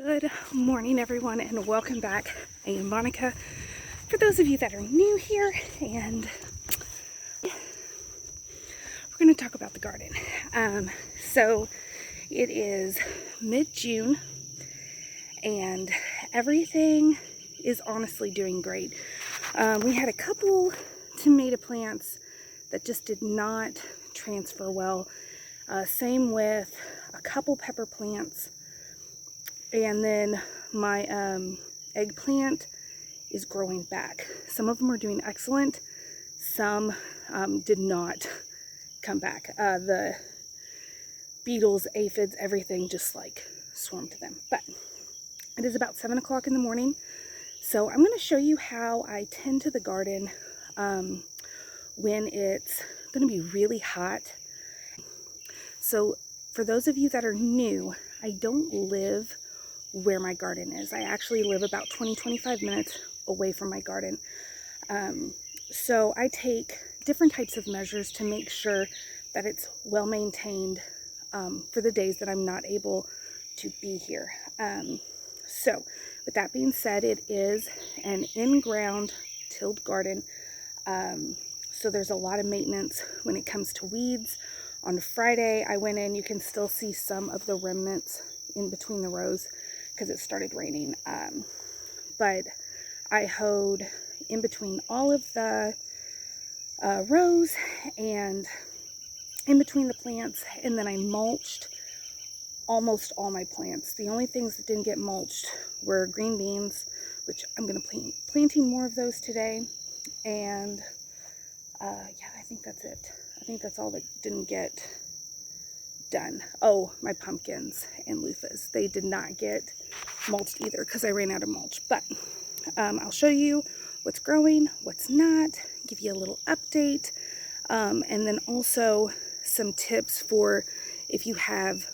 Good morning, everyone, and welcome back. I am Monica. For those of you that are new here, and we're going to talk about the garden. So it is mid-June, and everything is honestly doing great. We had a couple tomato plants that just did not transfer well. Same with a couple pepper plants. And then my eggplant is growing back. Some of them are doing excellent. Some did not come back. The beetles, aphids, everything just like swarmed them. But it is about 7 o'clock in the morning. So I'm going to show you how I tend to the garden when it's going to be really hot. So for those of you that are new, I don't live where my garden is. I actually live about 20-25 minutes away from my garden. So I take different types of measures to make sure that it's well maintained for the days that I'm not able to be here. So with that being said, it is an in-ground tilled garden. So there's a lot of maintenance when it comes to weeds. On Friday, I went in. You can still see some of the remnants in between the rows because it started raining. But I hoed in between all of the rows and in between the plants, and then I mulched almost all my plants. The only things that didn't get mulched were green beans, which I'm going to planting more of those today. And yeah, I think that's it. I think that's all that didn't get done. Oh, my pumpkins and loofahs. They did not get mulched either because I ran out of mulch. But I'll show you what's growing, what's not, give you a little update, and then also some tips for if you have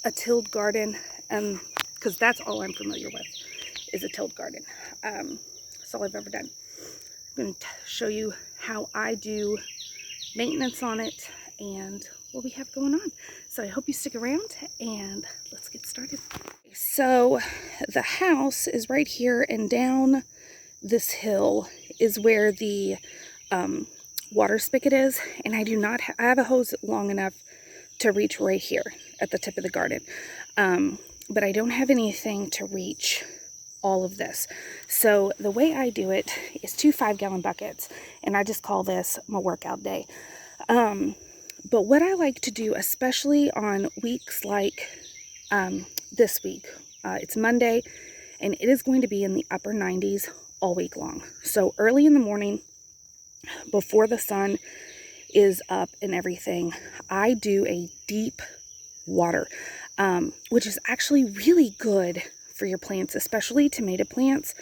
a tilled garden, because that's all I'm familiar with is a tilled garden. That's all I've ever done. I'm going to show you how I do maintenance on it and what we have going on. So I hope you stick around and let's get started. So the house is right here, and down this hill is where the water spigot is, and I do not I have a hose long enough to reach right here at the tip of the garden, but I don't have anything to reach all of this. So the way I do it is 2 5-gallon buckets, and I just call this my workout day. But what I like to do, especially on weeks like this week, it's Monday, and it is going to be in the upper 90s all week long. So early in the morning, before the sun is up and everything, I do a deep water, which is actually really good for your plants, especially tomato plants,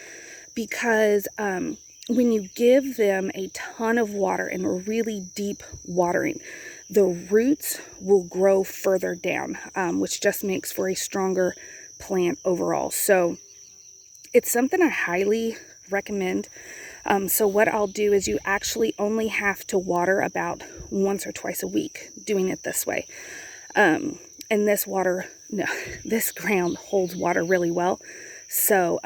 because when you give them a ton of water and really deep watering, the roots will grow further down, which just makes for a stronger plant overall. So it's something I highly recommend. So what I'll do is you actually only have to water about once or twice a week doing it this way. And this ground holds water really well. So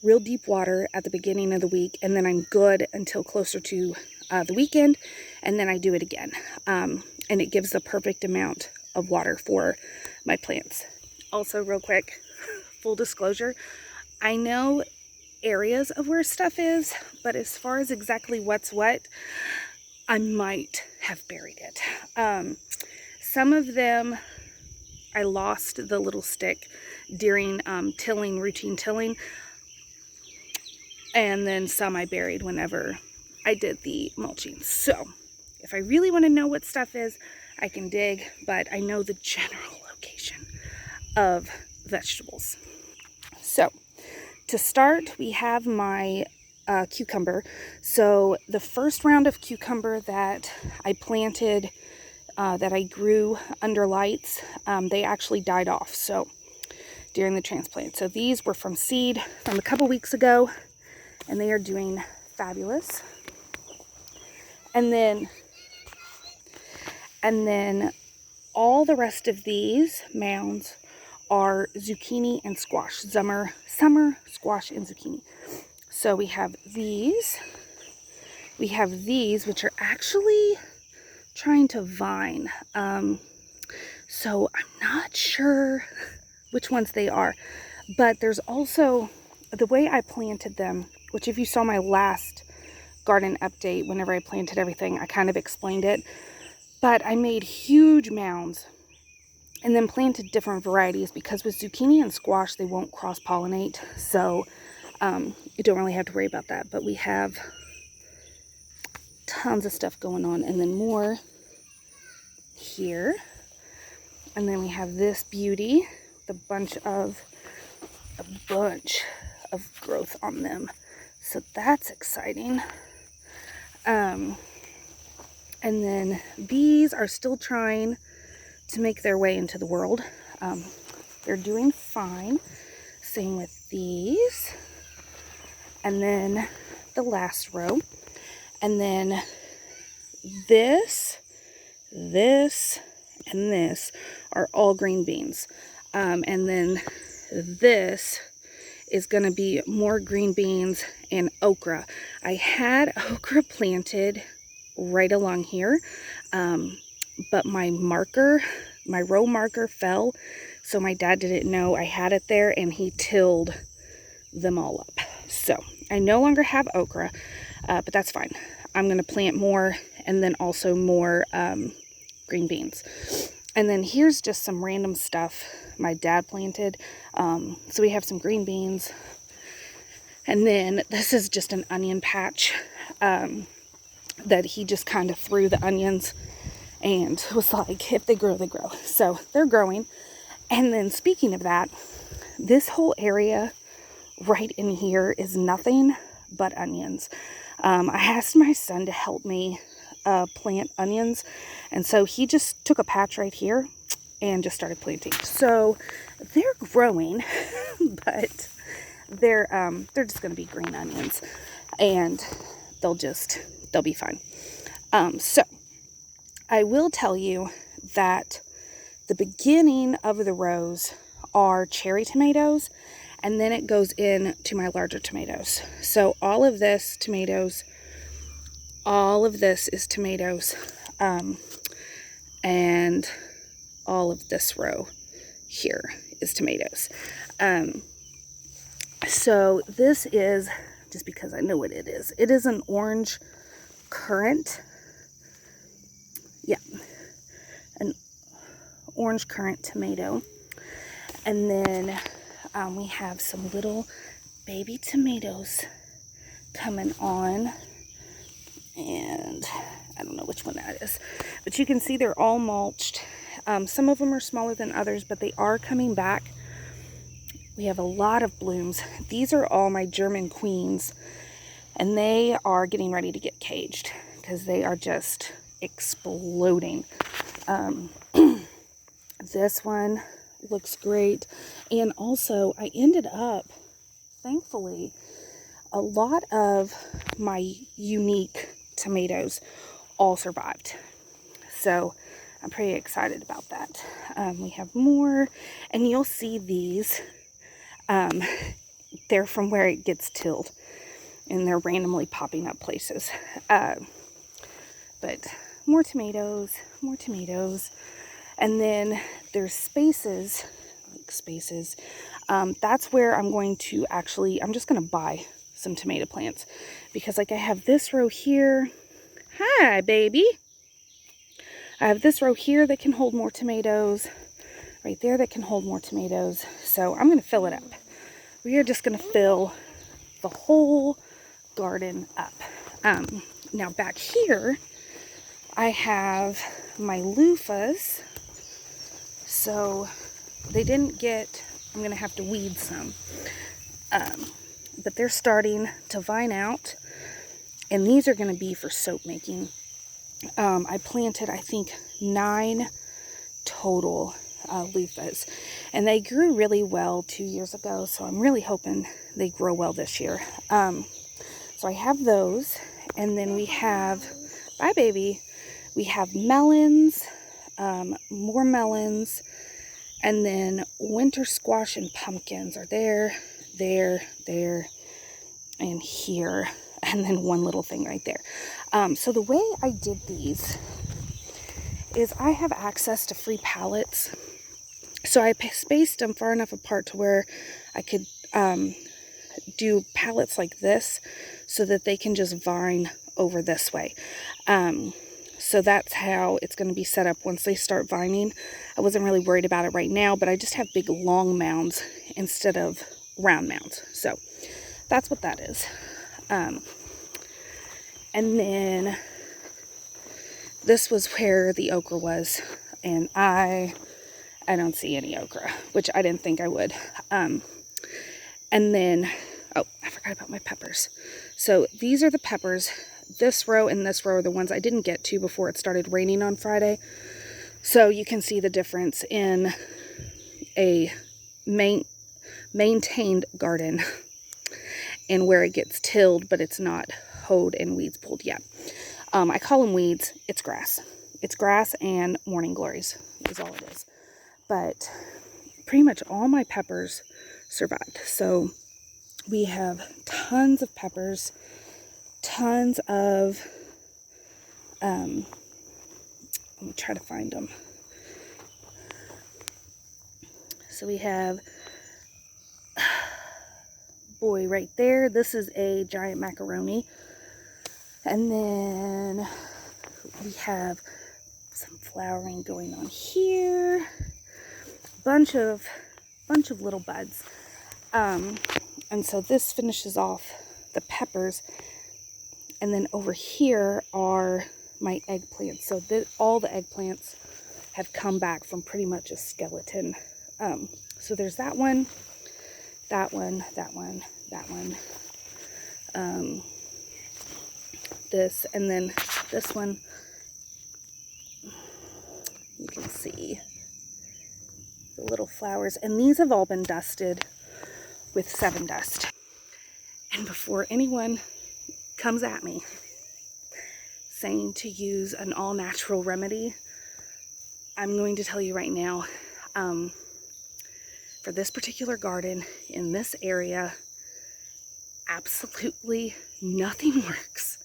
real deep water at the beginning of the week, and then I'm good until closer to the weekend, and then I do it again. And it gives the perfect amount of water for my plants. Also, real quick, full disclosure, I know areas of where stuff is, but as far as exactly what's what, I might have buried it. Some of them, I lost the little stick during routine tilling, and then some I buried whenever I did the mulching. So if I really want to know what stuff is, I can dig, but I know the general location of vegetables. So to start, we have my cucumber. So the first round of cucumber that I planted, that I grew under lights, they actually died off during the transplant. So these were from seed from a couple weeks ago, and they are doing fabulous. And then all the rest of these mounds are zucchini and squash, summer squash and zucchini. So we have these, which are actually trying to vine. So I'm not sure which ones they are, but there's also the way I planted them, which if you saw my last garden update, whenever I planted everything, I kind of explained it, but I made huge mounds and then planted different varieties, because with zucchini and squash, they won't cross-pollinate, so you don't really have to worry about that. But we have tons of stuff going on, and then more here, and then we have this beauty with a bunch of growth on them, so that's exciting. And then these are still trying to make their way into the world. They're doing fine. Same with these. And then the last row. And then this, and this are all green beans. And then this is going to be more green beans and okra. I had okra planted right along here, but my row marker fell, so my dad didn't know I had it there, and he tilled them all up. So I no longer have okra, but that's fine. I'm going to plant more, and then also more green beans. And then here's just some random stuff my dad planted. So we have some green beans, and then this is just an onion patch that he just kind of threw the onions and was like, if they grow, they grow. So they're growing. And then speaking of that, this whole area right in here is nothing but onions. I asked my son to help me plant onions, and so he just took a patch right here and just started planting. So they're growing, but they're just going to be green onions, and they'll be fine. So I will tell you that the beginning of the rows are cherry tomatoes, and then it goes into my larger tomatoes. So all of this tomatoes, all of this is tomatoes, and all of this row here is tomatoes. So this is, just because I know what it is an orange currant. Yeah, an orange currant tomato. And then we have some little baby tomatoes coming on, and I don't know which one that is, but you can see they're all mulched. Some of them are smaller than others, but they are coming back. We have a lot of blooms. These are all my German queens, and they are getting ready to get caged because they are just exploding. This one looks great. And also I ended up, thankfully, a lot of my unique tomatoes all survived. So I'm pretty excited about that. We have more, and you'll see these. They're from where it gets tilled, and they're randomly popping up places. But more tomatoes. And then there's spaces. That's where I'm going to I'm just going to buy some tomato plants, because like I have this row here. Hi, baby. I have this row here that can hold more tomatoes. Right there that can hold more tomatoes. So I'm going to fill it up. We are just going to fill the whole garden up. Now back here, I have my loofahs. So they didn't get, I'm going to have to weed some. But they're starting to vine out. And these are going to be for soap making. I planted, I think, 9 total loofahs. And they grew really well 2 years ago. So I'm really hoping they grow well this year. So I have those. And then we have, bye baby, we have melons, more melons. And then winter squash and pumpkins are there, and here. And then one little thing right there. So the way I did these is I have access to free pallets. So I spaced them far enough apart to where I could do pallets like this so that they can just vine over this way. So that's how it's going to be set up once they start vining. I wasn't really worried about it right now, but I just have big long mounds instead of round mounds. So that's what that is. And then this was where the okra was, and I don't see any okra, which I didn't think I would. And then, oh, I forgot about my peppers. So these are the peppers. This row and this row are the ones I didn't get to before it started raining on Friday. So you can see the difference in a maintained garden and where it gets tilled, but it's not hoed and weeds pulled yet. I call them weeds. It's grass. It's grass and morning glories is all it is. But pretty much all my peppers survived. So we have tons of peppers, tons of, let me try to find them. So we have, boy, right there, this is a giant macaroni. And then we have some flowering going on here. Bunch of little buds. And so this finishes off the peppers. And then over here are my eggplants. So all the eggplants have come back from pretty much a skeleton. So there's that one, that one, that one, that one. This, and then this one. You can see the little flowers. And these have all been dusted with 7 Dust. And before anyone comes at me saying to use an all-natural remedy, I'm going to tell you right now, for this particular garden in this area, absolutely nothing works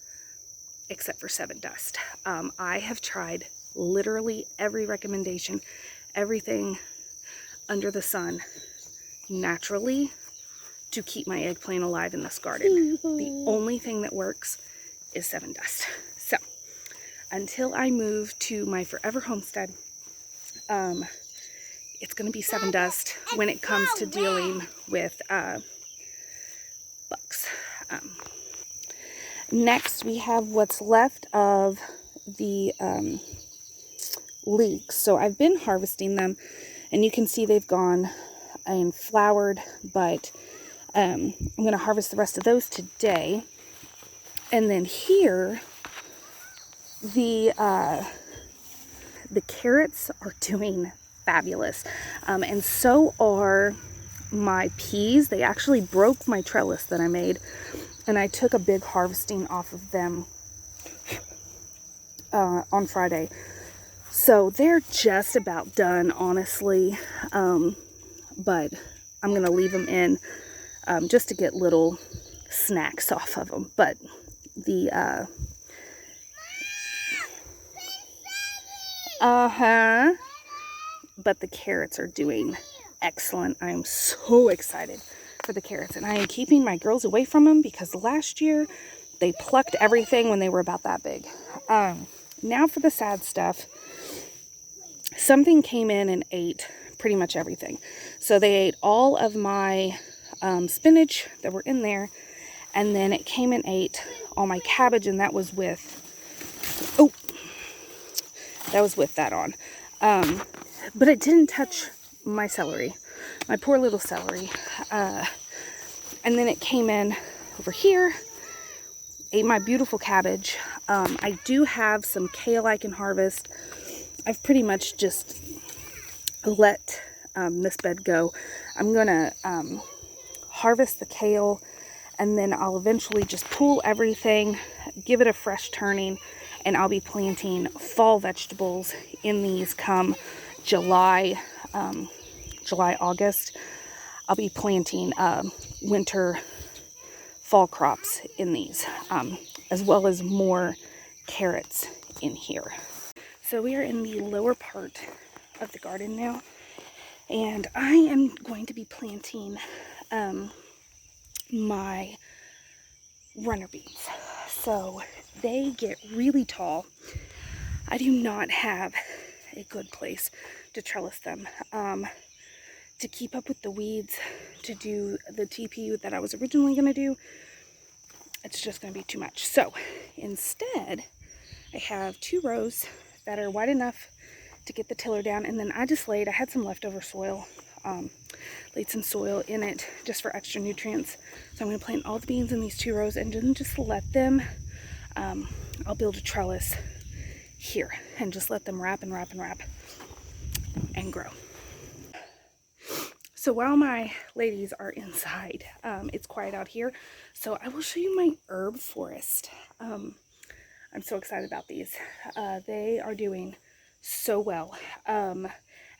except for 7 Dust. I have tried literally every recommendation, everything under the sun naturally to keep my eggplant alive in this garden. The only thing that works is 7 Dust. So until I move to my forever homestead, it's going to be 7 Dust when it comes to dealing with bugs. Next, we have what's left of the leeks. So I've been harvesting them, and you can see they've gone and flowered, but I'm going to harvest the rest of those today. And then here, the carrots are doing fabulous, and so are my peas. They actually broke my trellis that I made, and I took a big harvesting off of them on Friday. So they're just about done, honestly, but I'm going to leave them in just to get little snacks off of them. But the but the carrots are doing excellent. I am so excited for the carrots, and I am keeping my girls away from them because last year they plucked everything when they were about that big. Now for the sad stuff. Something came in and ate pretty much everything. So they ate all of my spinach that were in there, and then it came and ate all my cabbage, and that was with, that on. But it didn't touch my celery, my poor little celery. And then it came in over here, ate my beautiful cabbage. I do have some kale I can harvest. I've pretty much just let this bed go. I'm going to harvest the kale, and then I'll eventually just pull everything, give it a fresh turning, and I'll be planting fall vegetables in these come July. July, August, I'll be planting winter fall crops in these, as well as more carrots in here. So we are in the lower part of the garden now, and I am going to be planting my runner beans. So they get really tall. I do not have a good place to trellis them. To keep up with the weeds, to do the TP that I was originally going to do, it's just going to be too much. So instead, I have 2 rows that are wide enough to get the tiller down, and then I had some leftover soil, laid some soil in it just for extra nutrients. So I'm going to plant all the beans in these 2 rows and then just let them, I'll build a trellis here and just let them wrap and wrap and wrap and grow. So while my ladies are inside, it's quiet out here, so I will show you my herb forest. I'm so excited about these. They are doing so well.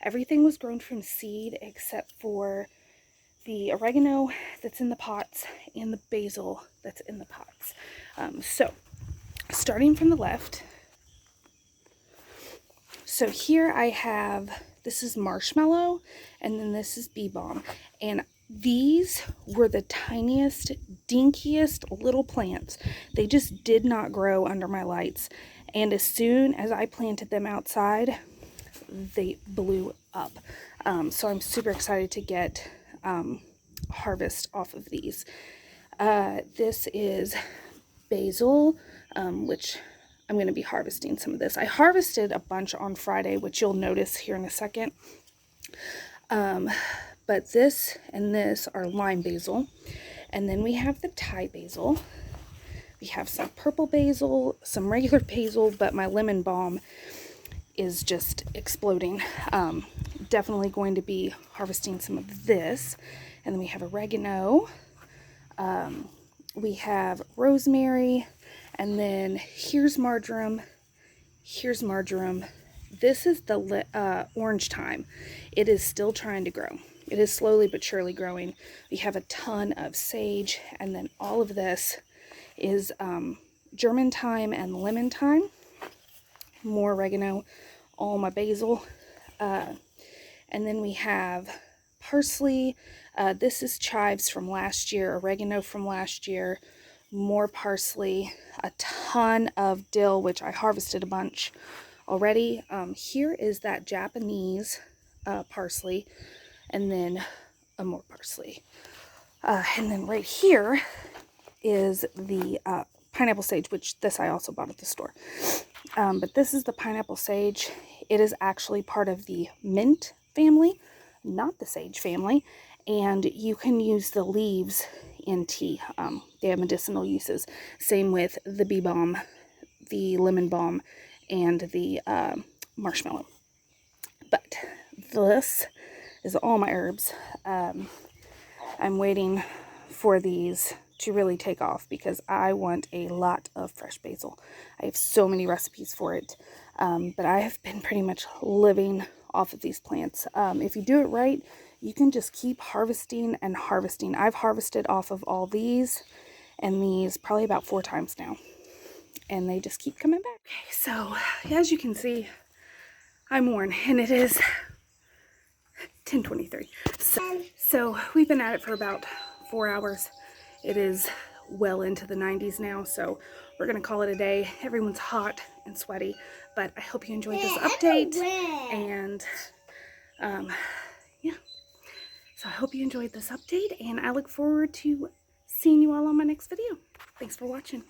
Everything was grown from seed except for the oregano that's in the pots and the basil that's in the pots. So starting from the left, so here I have, this is marshmallow, and then this is bee balm. And these were the tiniest, dinkiest little plants. They just did not grow under my lights. And as soon as I planted them outside, they blew up. So I'm super excited to get harvest off of these. This is basil, which I'm going to be harvesting some of this. I harvested a bunch on Friday, which you'll notice here in a second. But this and this are lime basil. And then we have the Thai basil. We have some purple basil, some regular basil, but my lemon balm is just exploding. Definitely going to be harvesting some of this. And then we have oregano. We have rosemary. And then here's marjoram. Here's marjoram. This is the orange thyme. It is still trying to grow. It is slowly but surely growing. We have a ton of sage, and then all of this is German thyme and lemon thyme. More oregano, all my basil. And then we have parsley. This is chives from last year, oregano from last year, more parsley, a ton of dill, which I harvested a bunch already. Here is that Japanese parsley, and then more parsley. And then right here is the pineapple sage, which this I also bought at the store. But this is the pineapple sage. It is actually part of the mint family, not the sage family. And you can use the leaves in tea. They have medicinal uses. Same with the bee balm, the lemon balm, and the marshmallow. But this is all my herbs. I'm waiting for these to really take off because I want a lot of fresh basil. I have so many recipes for it, but I have been pretty much living off of these plants. If you do it right, you can just keep harvesting and harvesting. I've harvested off of all these and these probably about 4 times now, and they just keep coming back. Okay, so as you can see, I'm worn, and it is 10:23. So we've been at it for about 4 hours. It is well into the 90s now, so we're gonna call it a day. Everyone's hot and sweaty, but I hope you enjoyed this update, and yeah. So I hope you enjoyed this update, and I look forward to seeing you all on my next video. Thanks for watching.